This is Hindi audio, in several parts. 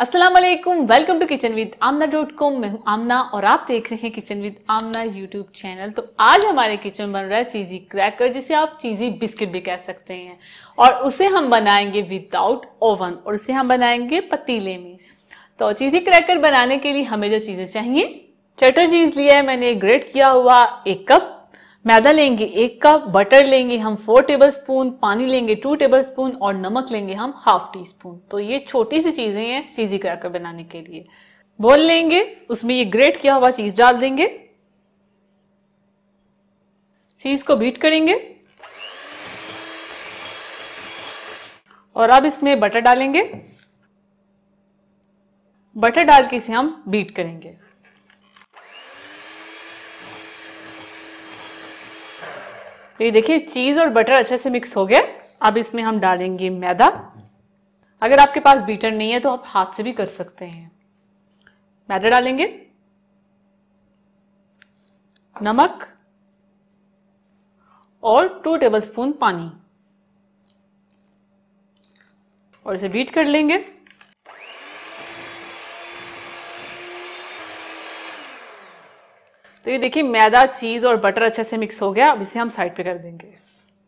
अस्सलाम वालेकुम, वेलकम टू किचन विद आमना.com। मैं हूं आमना और आप देख रहे हैं kitchen with Aamna YouTube channel. तो आज हमारे किचन में बन रहा है चीजी क्रैकर, जिसे आप चीजी बिस्किट भी कह सकते हैं, और उसे हम बनाएंगे विदाउट ओवन और उसे हम बनाएंगे पतीले में। तो चीजी क्रैकर बनाने के लिए हमें जो चीजें चाहिए, चटर चीज लिया है मैंने, ग्रेट किया हुआ 1 कप, मैदा लेंगे 1 कप, बटर लेंगे हम 4 टेबलस्पून, पानी लेंगे 2 टेबलस्पून और नमक लेंगे हम ½ टीस्पून। तो ये छोटी सी चीजें हैं चीजी क्रैकर बनाने के लिए। बोल लेंगे, उसमें ये ग्रेट किया हुआ चीज डाल देंगे, चीज को बीट करेंगे और अब इसमें बटर डालेंगे। बटर डाल के इसे हम बीट करेंगे। तो ये देखिए चीज और बटर अच्छे से मिक्स हो गया। अब इसमें हम डालेंगे मैदा। अगर आपके पास बीटर नहीं है तो आप हाथ से भी कर सकते हैं। मैदा डालेंगे, नमक और 2 टेबलस्पून पानी और इसे बीट कर लेंगे। तो ये देखिए मैदा, चीज और बटर अच्छे से मिक्स हो गया। अब इसे हम साइड पे कर देंगे।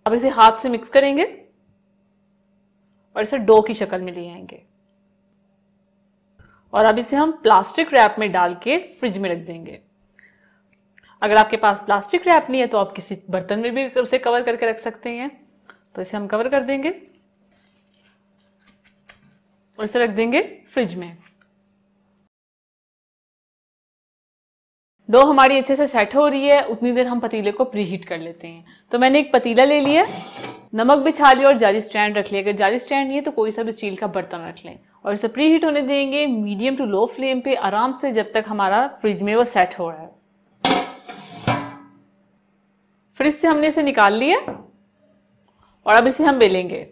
अब इसे हाथ से मिक्स करेंगे और इसे डो की शक्ल में ले आएंगे और अब इसे हम प्लास्टिक रैप में डाल के फ्रिज में रख देंगे। अगर आपके पास प्लास्टिक रैप नहीं है तो आप किसी बर्तन में भी उसे कवर करके रख सकते हैं। तो इसे हम कवर कर देंगे और इसे रख देंगे फ्रिज में। डो हमारी अच्छे से सेट हो रही है, उतनी देर हम पतीले को प्रीहीट कर लेते हैं। तो मैंने एक पतीला ले लिया, नमक बिछा लिया और जाली स्टैंड रख लिया। अगर जाली स्टैंड नहीं है तो कोई सा भी स्टील का बर्तन रख लें और इसे प्रीहीट होने देंगे मीडियम टू लो फ्लेम पे आराम से, जब तक हमारा फ्रिज में वो सेट हो रहा है। फ्रिज से हमने इसे निकाल लिया और अब इसे हम बेलेंगे।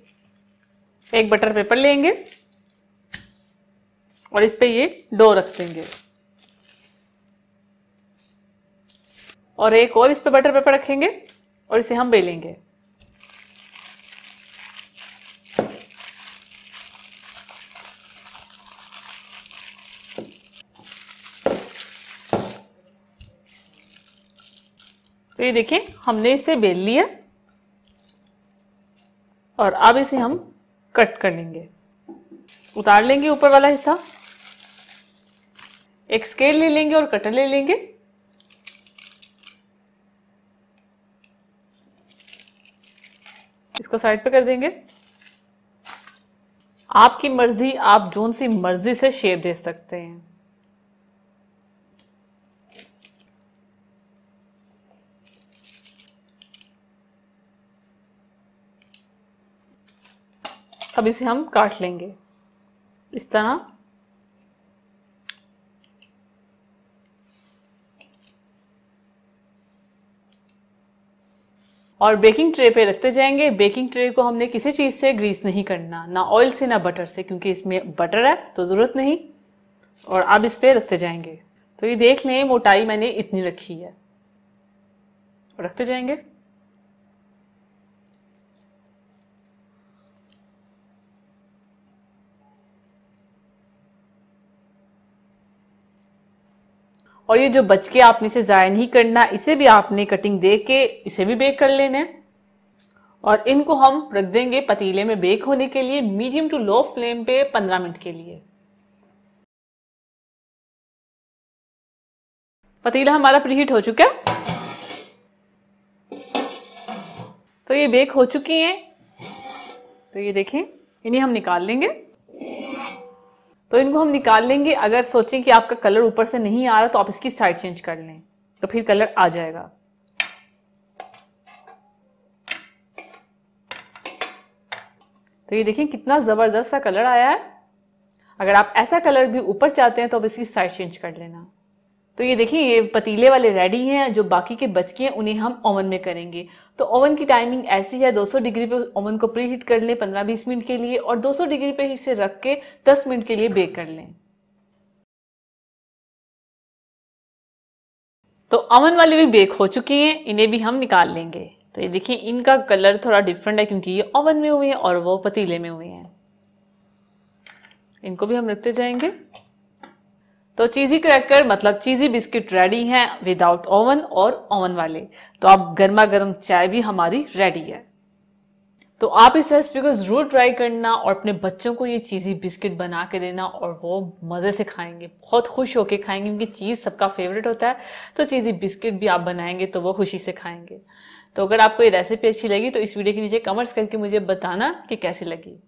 एक बटर पेपर लेंगे और इस पे ये डो रख देंगे और एक और इस पे बटर पेपर रखेंगे और इसे हम बेलेंगे। तो ये देखिए हमने इसे बेल लिया और अब इसे हम कट कर लेंगे। उतार लेंगे ऊपर वाला हिस्सा, एक स्केल ले लेंगे और कटर ले लेंगे। इसको साइड पे कर देंगे। आपकी मर्जी, आप जोन सी मर्जी से शेप दे सकते हैं। अब इसे हम काट लेंगे इस तरह। और बेकिंग ट्रे पे रखते जाएंगे। बेकिंग ट्रे को हमने किसी चीज से ग्रीस नहीं करना, ना ऑयल से ना बटर से, क्योंकि इसमें बटर है तो जरूरत नहीं। और अब इस पे रखते जाएंगे। तो ये देख लें मोटाई मैंने इतनी रखी है, रखते जाएंगे। और ये जो बच के आपने इसे ज़ाया नहीं करना, इसे भी आपने कटिंग दे के इसे भी बेक कर लेना है। और इनको हम रख देंगे पतीले में बेक होने के लिए मीडियम टू लो फ्लेम पे 15 मिनट के लिए। पतीला हमारा प्रीहीट हो चुका है, तो ये बेक हो चुकी हैं। तो ये देखें, इन्हें हम निकाल लेंगे। तो इनको हम निकाल लेंगे। अगर सोचें कि आपका कलर ऊपर से नहीं आ रहा तो आप इसकी साइड चेंज कर लें, तो फिर कलर आ जाएगा। तो ये देखिए कितना जबरदस्त सा कलर आया है। अगर आप ऐसा कलर भी ऊपर चाहते हैं तो आप इसकी साइड चेंज कर लेना। तो ये देखिए ये पतीले वाले रेडी हैं। जो बाकी के बच के हैं उन्हें हम ओवन में करेंगे। तो ओवन की टाइमिंग ऐसी है, 200 डिग्री पे ओवन को प्री हीट कर लें 15-20 मिनट के लिए और 200 डिग्री पे इसे रख के 10 मिनट के लिए बेक कर लें। तो ओवन वाले भी बेक हो चुके हैं, इन्हें भी हम निकाल लेंगे। तो ये देखिए इनका कलर थोड़ा डिफरेंट है क्योंकि ये ओवन में हुए हैं और वो पतीले में हुए हैं। इनको भी हम रखते जाएंगे। तो चीजी क्रैकर मतलब चीजी बिस्किट रेडी हैं विदाउट ओवन और ओवन वाले। तो अब गर्मा गर्म चाय भी हमारी रेडी है। तो आप इस रेसिपी को जरूर ट्राई करना और अपने बच्चों को ये चीजी बिस्किट बना के देना और वो मजे से खाएंगे, बहुत खुश होके खाएंगे, क्योंकि चीज सबका फेवरेट होता है। तो चीजी बिस्किट भी आप बनाएंगे तो वो खुशी से खाएंगे। तो अगर आपको ये रेसिपी अच्छी लगी तो इस वीडियो के नीचे कमेंट्स करके मुझे बताना कि कैसी लगी।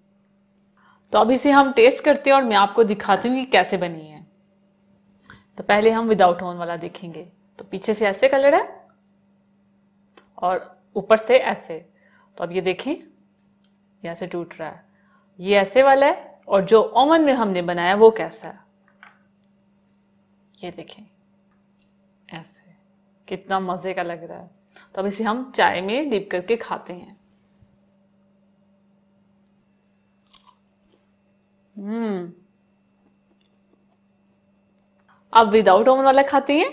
तो अब इसे हम टेस्ट करते हैं और मैं आपको दिखाती हूँ कि कैसे बनी है। तो पहले हम विदाउट ओवन वाला देखेंगे। तो पीछे से ऐसे कलर है और ऊपर से ऐसे। तो अब ये देखें, ये ऐसे टूट रहा है। ये ऐसे वाला है और जो ओवन में हमने बनाया वो कैसा है, ये देखें ऐसे, कितना मजे का लग रहा है। तो अब इसे हम चाय में डिप करके खाते हैं। अब विदाउट ओवन वाला खाते हैं।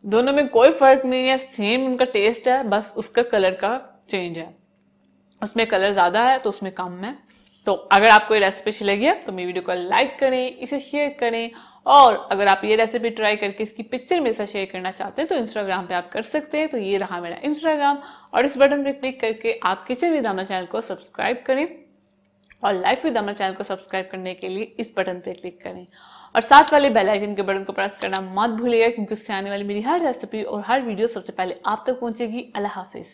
दोनों में कोई फर्क नहीं है, सेम उनका टेस्ट है, बस उसका कलर का चेंज है। उसमें कलर ज्यादा है तो उसमें कम है। तो अगर आपको ये रेसिपी अच्छी लगी है तो मेरी वीडियो को लाइक करें, इसे शेयर करें, और अगर आप ये रेसिपी ट्राई करके इसकी पिक्चर मेरे साथ शेयर करना चाहते हैं तो इंस्टाग्राम पे आप कर सकते हैं। तो ये रहा मेरा इंस्टाग्राम, और इस बटन पे क्लिक करके आप किचन विद आमना चैनल को सब्सक्राइब करें, और लाइफ विद आमना चैनल को सब्सक्राइब करने के लिए इस बटन पे क्लिक करें, और साथ वाले बेल आइकन के बटन को प्रेस करना मत भूलिएगा, क्योंकि उससे आने वाली मेरी हर रेसिपी और हर वीडियो सबसे पहले आप तक पहुंचेगी। अल्लाह हाफिज।